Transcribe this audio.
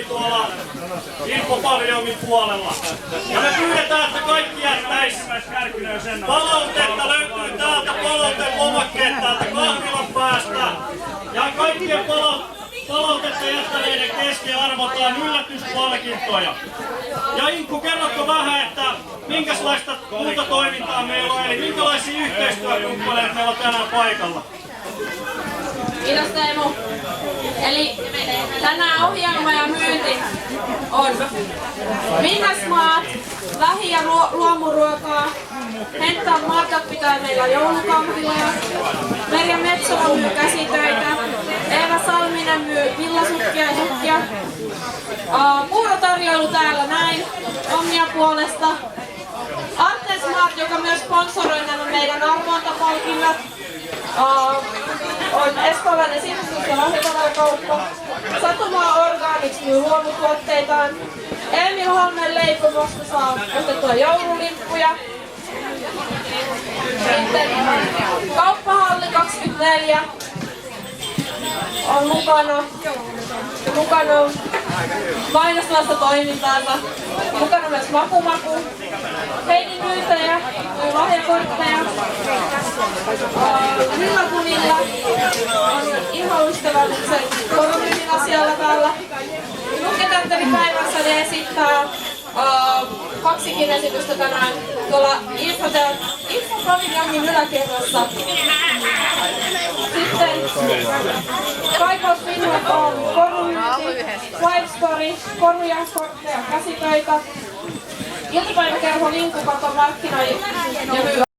auki tuolla infopaviljongin puolella. Ja me pyydetään, että kaikki jättäis palautetta, löytyy täältä palautelomakkeet täältä kahvilan päästä. Ja kaikkien palautetta jättäneiden kesken arvotaan yllätyspalkintoja. Ja Inkku, kerrotko vähän, että minkälaista muuta toimintaa meillä on, eli minkälaisia yhteistyökumppaneita meillä on tänään paikalla? Kiitos Teemu. Eli tänään ohjelma ja myynti on Minnasmaat, lähi- ja luomuruokaa, Henttaan Martat pitää meillä joulukahviloja, Merja Metsola myy käsitöitä, Eeva Salminen myy villasukkia ja sukkia, puurotarjoilu täällä näin omia puolesta, Artes Mart, joka myös sponsoroi nämä meidän arvontapalkinnot, on espoolainen sivustus- ja lahjatavarakauppa. Satumaa Organics myy luomutuotteitaan. Emil Halmeen leipomosta saa ostettua joululimppuja. Sitten Kauppahalli 24 on mukana mainostamassa toimintaansa. Mukana myös Makumaku. Heidin myytäjä myy lahjakortteja. Villakunilla on ihoystävällisen koromyynnin asialla täällä. Nukketeatteri Päivässäni esittää kaksikin esitystä tänään tuolla Infopaviljongin yläkerrassa. Sitten Kaipaus Finland on korumyynti, Wife Story, koruja, kortteja, käsitöitä. Iltapäiväkerho Linkkukato markkinoi ja myy